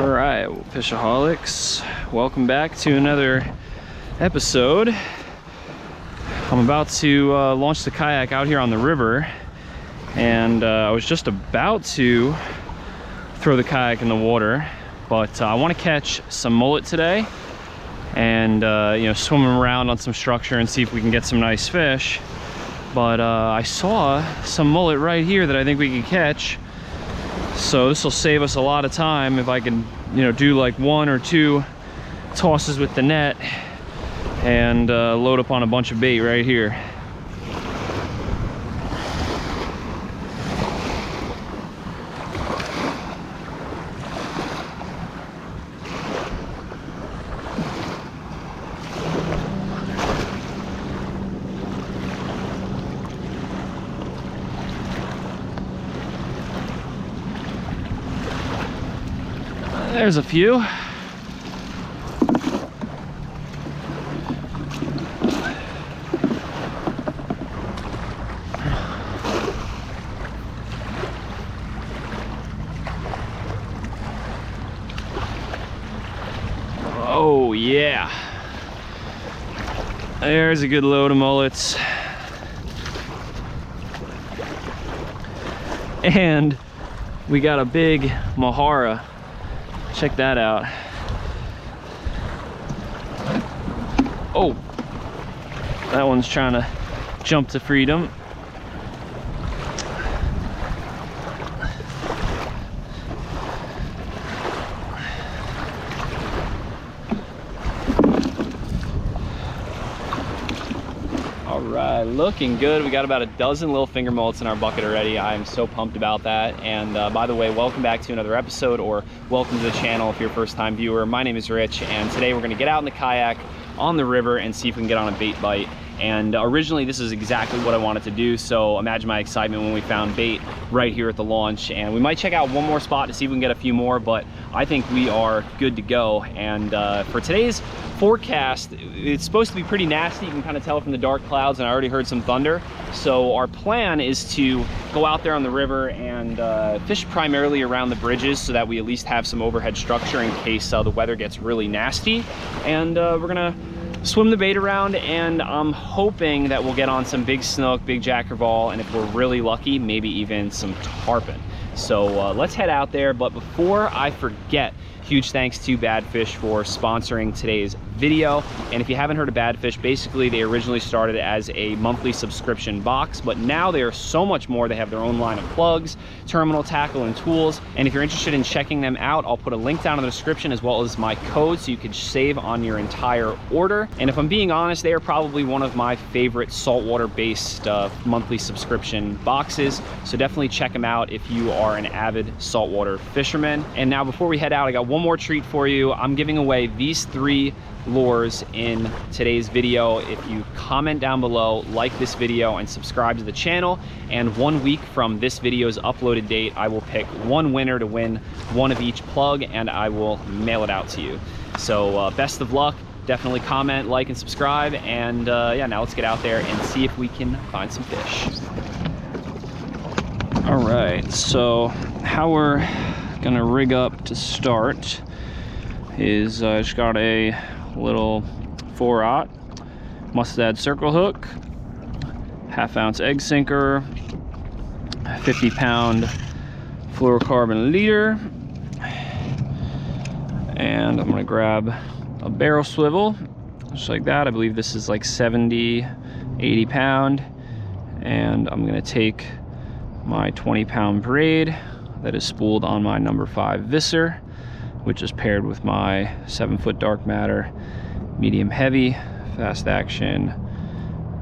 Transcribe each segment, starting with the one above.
All right, Fishaholics, welcome back to another episode. I'm about to launch the kayak out here on the river, and I was just about to throw the kayak in the water, but I want to catch some mullet today and you know, swim them around on some structure and see if we can get some nice fish. But I saw some mullet right here that I think we can catch, so this will save us a lot of time if I can, you know, do like 1 or 2 tosses with the net and load up on a bunch of bait right here. There's a few. Oh yeah. There's a good load of mullets. And we got a big mahara. Check that out. Oh, that one's trying to jump to freedom. All right, looking good. We got about a dozen little finger mullets in our bucket already. I'm so pumped about that. And by the way, welcome back to another episode, or welcome to the channel if you're a first-time viewer. My name is Rich, and today we're gonna get out in the kayak on the river and see if we can get on a bait bite. And originally this is exactly what I wanted to do, so imagine my excitement when we found bait right here at the launch. And we might check out one more spot to see if we can get a few more, but I think we are good to go. And for today's forecast, it's supposed to be pretty nasty. You can kind of tell from the dark clouds, and I already heard some thunder. So our plan is to go out there on the river and fish primarily around the bridges so that we at least have some overhead structure in case the weather gets really nasty. And we're gonna swim the bait around, and I'm hoping that we'll get on some big snook, big jackerval, and if we're really lucky, maybe even some tarpon. So let's head out there. But before I forget, huge thanks to Badfish for sponsoring today's video. And if you haven't heard of Badfish, basically they originally started as a monthly subscription box, but now they are so much more. They have their own line of plugs, terminal tackle, and tools. And if you're interested in checking them out, I'll put a link down in the description as well as my code so you can save on your entire order. And if I'm being honest, they are probably one of my favorite saltwater based monthly subscription boxes. So definitely check them out if you are an avid saltwater fisherman. And now before we head out, I got one more treat for you. I'm giving away these 3 lures in today's video if you comment down below, like this video, and subscribe to the channel. And 1 week from this video's uploaded date, I will pick one winner to win one of each plug, and I will mail it out to you. So best of luck. Definitely comment, like, and subscribe. And yeah, now let's get out there and see if we can find some fish. All right, so how we're gonna rig up to start is I just got a little 4-aught mustad circle hook, 1/2 ounce egg sinker, 50-pound fluorocarbon leader, and I'm gonna grab a barrel swivel just like that. I believe this is like 70-80 pound, and I'm gonna take my 20-pound braid that is spooled on my number 5 visser, which is paired with my 7-foot dark matter medium heavy fast action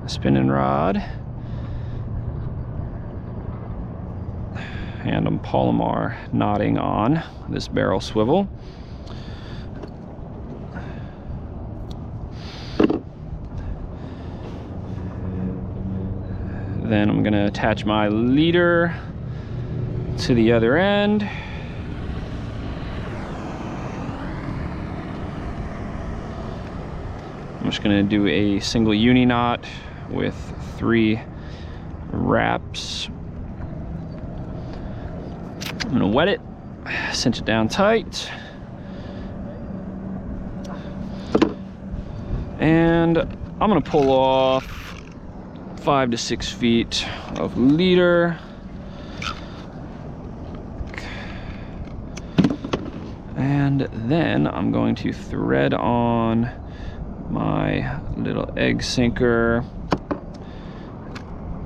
spinning rod, and I'm Palomar knotting on this barrel swivel. Then I'm gonna attach my leader to the other end. I'm just gonna do a single uni knot with 3 wraps. I'm gonna wet it, cinch it down tight, And I'm gonna pull off 5 to 6 feet of leader. And then I'm going to thread on my little egg sinker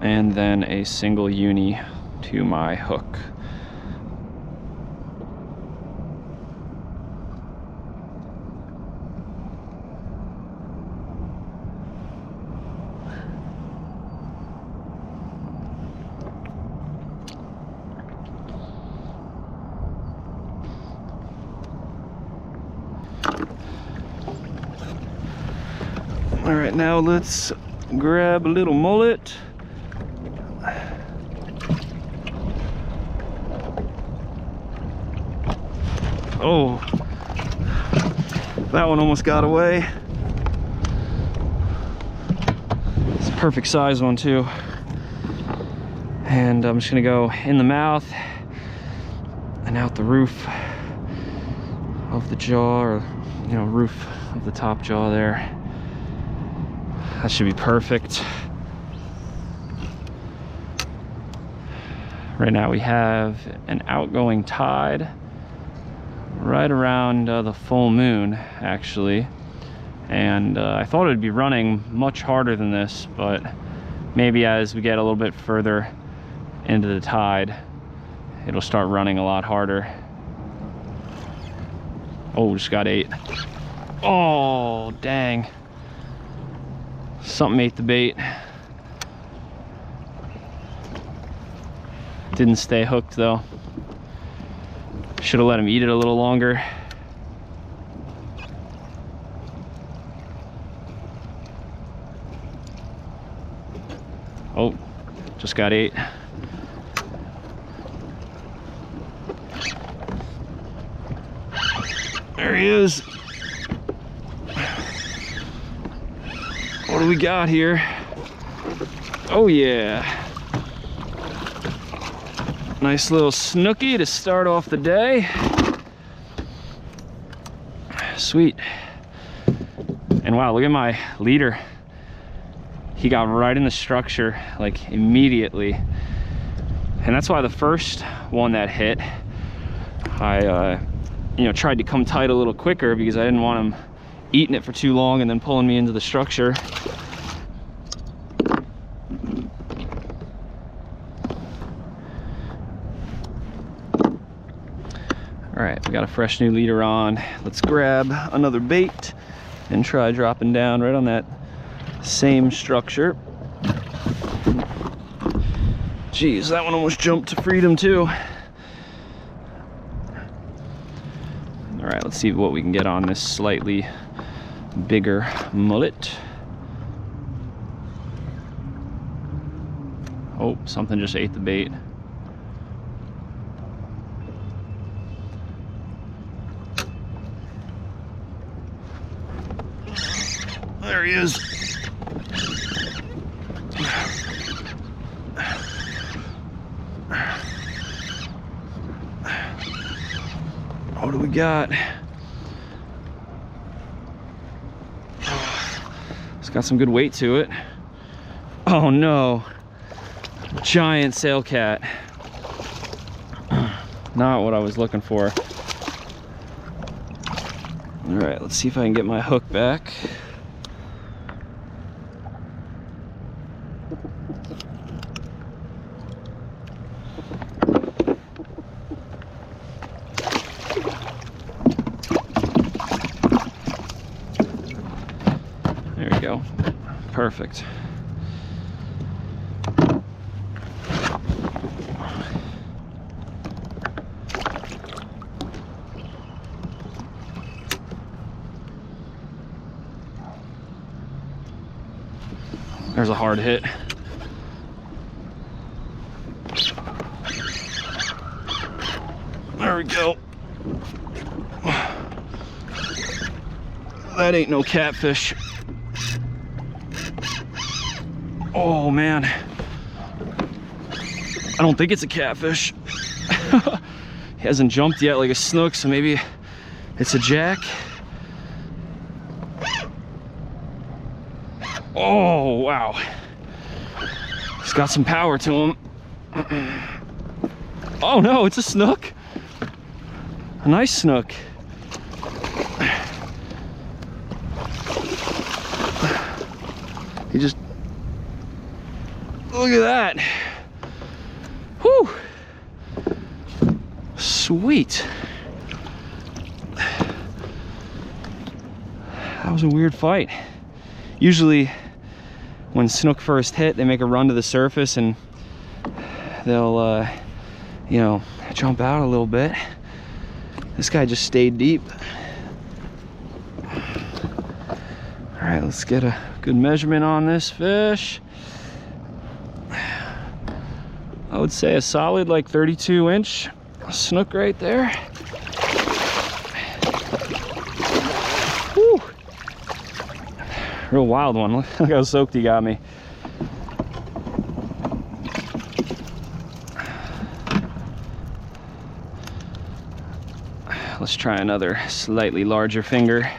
and then a single uni to my hook. All right, now let's grab a little mullet. Oh, that one almost got away. It's a perfect size one too. And I'm just gonna go in the mouth and out the roof of the jaw, or roof of the top jaw there. That should be perfect. Right now we have an outgoing tide right around the full moon, actually. And I thought it would be running much harder than this, but maybe as we get a little bit further into the tide, it'll start running a lot harder. Oh, just got 8. Oh, dang. Something ate the bait. Didn't stay hooked though. Should have let him eat it a little longer. Oh, just got 8. There he is. What do we got here? Oh yeah. Nice little snooky to start off the day. Sweet. And wow, look at my leader. He got right in the structure like immediately. And that's why the first one that hit, I tried to come tight a little quicker because I didn't want him eating it for too long and then pulling me into the structure. All right, we got a fresh new leader on. Let's grab another bait and try dropping down right on that same structure. Geez, that one almost jumped to freedom too. All right, let's see what we can get on this slightly bigger mullet. Oh, something just ate the bait. There he is. What do we got? It's got some good weight to it. Oh no, giant sail cat. Not what I was looking for. All right, let's see if I can get my hook back. There we go. Perfect. There's a hard hit. There we go. That ain't no catfish. Oh man. I don't think it's a catfish. He hasn't jumped yet like a snook, so maybe it's a jack. Oh, wow. He's got some power to him. Oh no, it's a snook. A nice snook. He just, look at that. Whew. Sweet. That was a weird fight. Usually when snook first hit, they make a run to the surface and they'll, you know, jump out a little bit. This guy just stayed deep. All right, let's get a good measurement on this fish. I would say a solid like 32-inch snook right there. Whew. Real wild one. Look how soaked he got me. Let's try another slightly larger finger.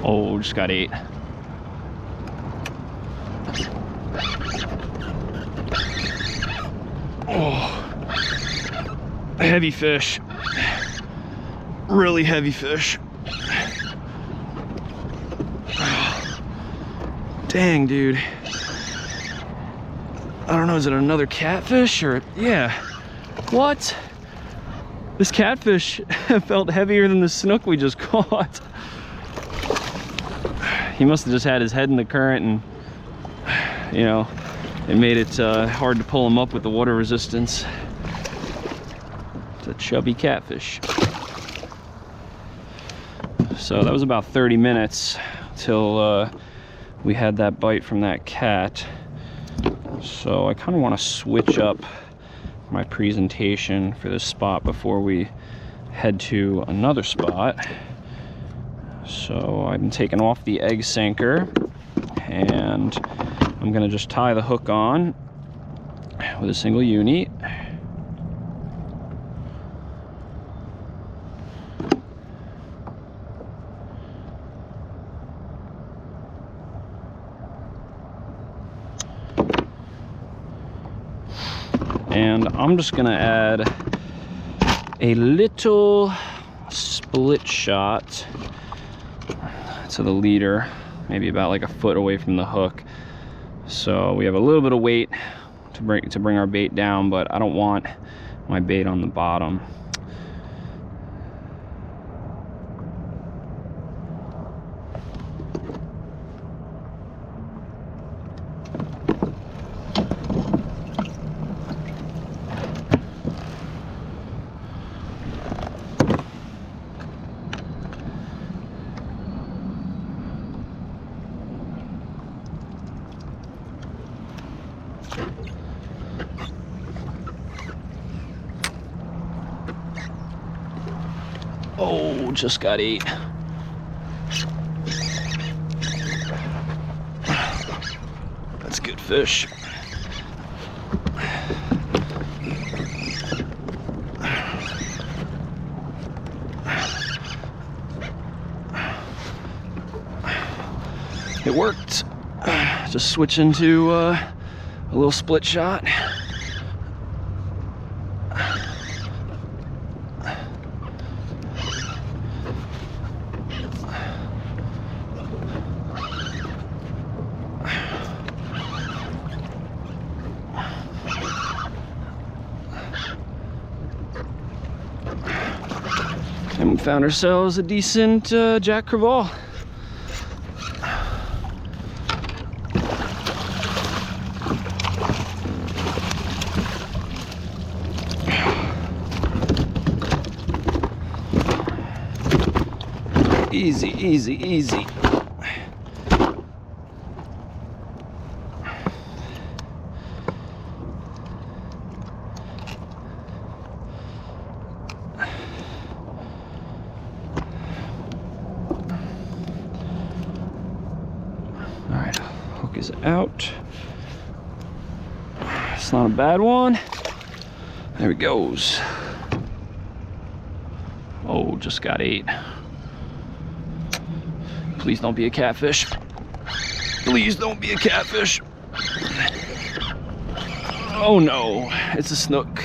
Oh, just got 8. Oh, heavy fish. Really heavy fish. Dang, dude. I don't know, is it another catfish or, yeah. What? This catfish felt heavier than the snook we just caught. He must have just had his head in the current and, you know, it made it hard to pull him up with the water resistance. It's a chubby catfish. So that was about 30 minutes till we had that bite from that cat. So I kind of want to switch up my presentation for this spot before we head to another spot. So I'm taking off the egg sinker and I'm gonna just tie the hook on with a single uni. And I'm just gonna add a little split shot to the leader, maybe about like a foot away from the hook. So we have a little bit of weight to bring our bait down, but I don't want my bait on the bottom. Oh, just got 8. That's good fish. It worked. Just switch into a little split shot. And we found ourselves a decent Jack Crevalle. Easy, easy, easy. All right, hook is out. It's not a bad one. There he goes. Oh, just got 8. Please don't be a catfish. Please don't be a catfish. Oh no, it's a snook.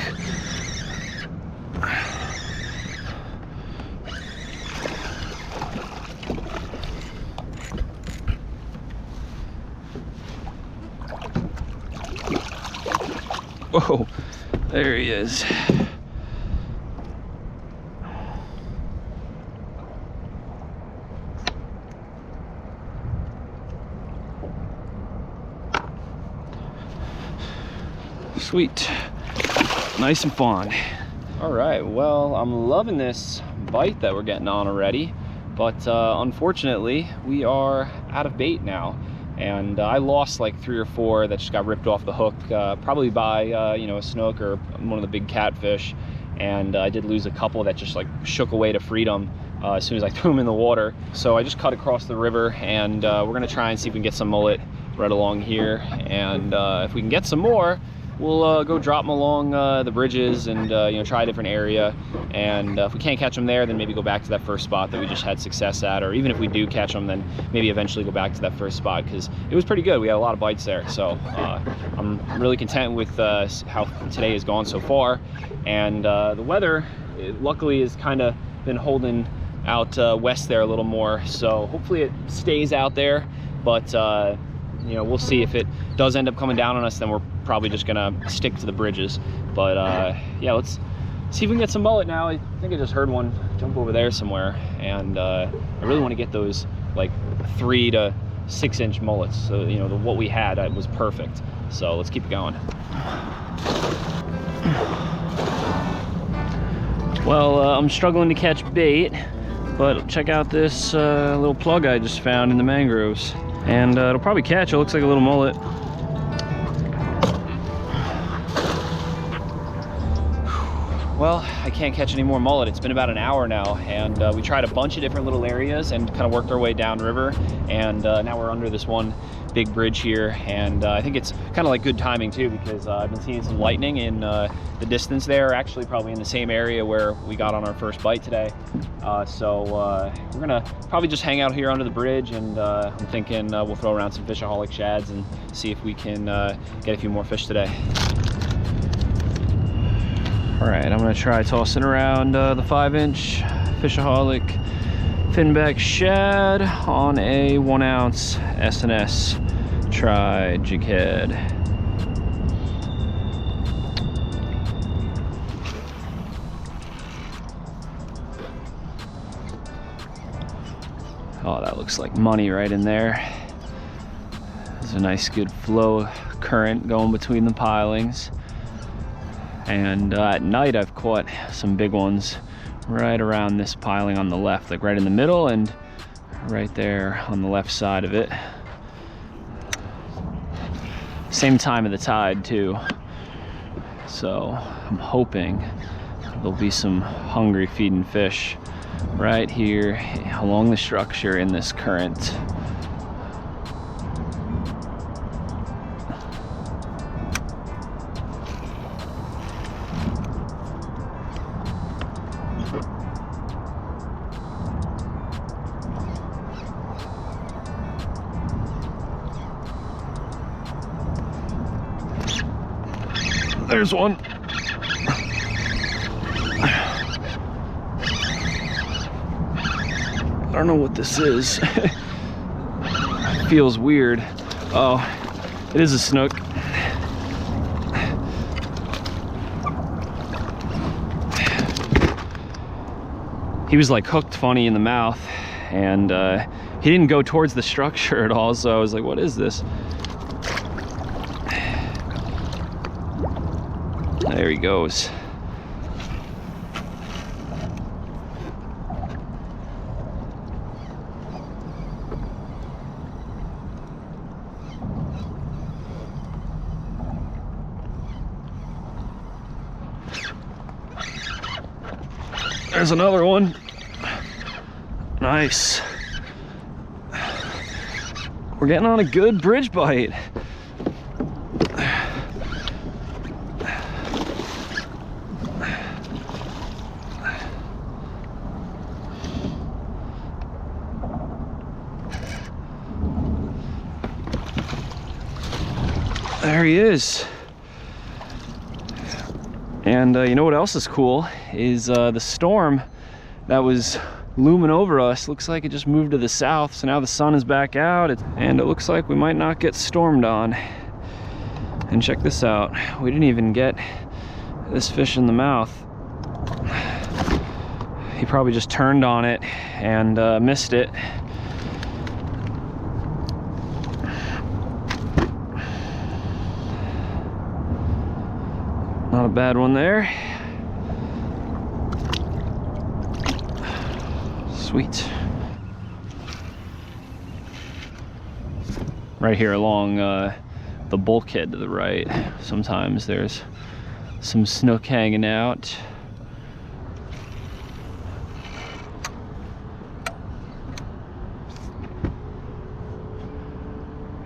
Whoa, there he is. Sweet, nice and fun. All right, well, I'm loving this bite that we're getting on already, but unfortunately, we are out of bait now. And I lost like 3 or 4 that just got ripped off the hook, probably by you know, a snook or one of the big catfish. And I did lose a couple that just like shook away to freedom as soon as I threw them in the water. So I just cut across the river, and we're gonna try and see if we can get some mullet right along here. And if we can get some more, we'll go drop them along the bridges and you know, try a different area. And if we can't catch them there, then maybe go back to that first spot that we just had success at. Or even if we do catch them, then maybe eventually go back to that first spot, because it was pretty good. We had a lot of bites there. So I'm really content with how today has gone so far. And the weather, luckily, has kind of been holding out west there a little more. So hopefully it stays out there. But you know, we'll see. If it does end up coming down on us, then we're probably just gonna stick to the bridges. But yeah, let's see if we can get some mullet now. I think I just heard one jump over there somewhere, and I really want to get those like 3 to 6 inch mullets. So you know, what we had was perfect. So let's keep it going. Well, I'm struggling to catch bait, but check out this little plug I just found in the mangroves. And it'll probably catch. It looks like a little mullet. Well, I can't catch any more mullet. It's been about an hour now, and we tried a bunch of different little areas and kind of worked our way downriver. And now we're under this one big bridge here, and I think it's kind of like good timing too, because I've been seeing some lightning in the distance there, actually probably in the same area where we got on our first bite today. So we're gonna probably just hang out here under the bridge, and I'm thinking we'll throw around some FishAholic shads and see if we can get a few more fish today. All right, I'm gonna try tossing around the 5-inch FishAholic finback shad on a 1-ounce S&S tri jig head. Oh, that looks like money right in there. There's a nice good flow current going between the pilings. And at night I've caught some big ones right around this piling on the left, like right in the middle and right there on the left side of it. Same time of the tide too. So I'm hoping there'll be some hungry feeding fish right here along the structure in this current. There's one. I don't know what this is. It feels weird. Oh, it is a snook. He was like hooked funny in the mouth, and he didn't go towards the structure at all, so I was like, what is this? There he goes. There's another one. Nice. We're getting on a good bridge bite. There he is. And you know what else is cool is the storm that was looming over us. Looks like it just moved to the south, so now the sun is back out, and it looks like we might not get stormed on. And check this out, we didn't even get this fish in the mouth. He probably just turned on it and missed it. Not a bad one there. Sweet. Right here along the bulkhead to the right, sometimes there's some snook hanging out.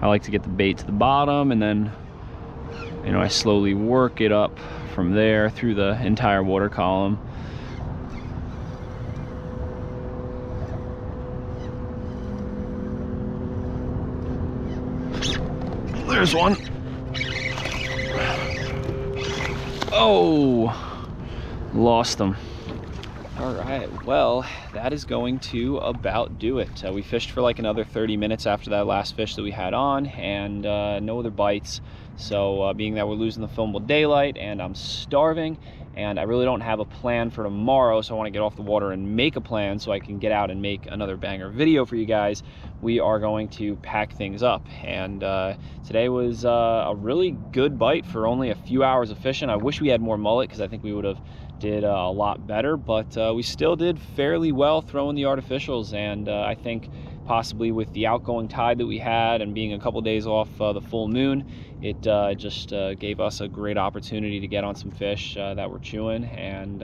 I like to get the bait to the bottom, and then, you know, I slowly work it up from there through the entire water column. There's one. Oh, lost them. All right, well, that is going to about do it. We fished for like another 30 minutes after that last fish that we had on, and no other bites. So being that we're losing the filmable daylight and I'm starving, and I really don't have a plan for tomorrow, so I want to get off the water and make a plan so I can get out and make another banger video for you guys, we are going to pack things up. And today was a really good bite for only a few hours of fishing. I wish we had more mullet, because I think we would have did a lot better, but we still did fairly well throwing the artificials. And I think possibly with the outgoing tide that we had and being a couple days off the full moon, it just gave us a great opportunity to get on some fish that we're chewing. And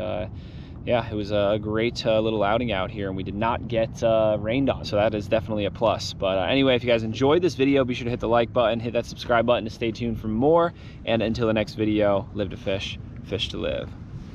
yeah, it was a great little outing out here, and we did not get rained on, so that is definitely a plus. But anyway, if you guys enjoyed this video, be sure to hit the like button, hit that subscribe button to stay tuned for more, and until the next video, live to fish, fish to live.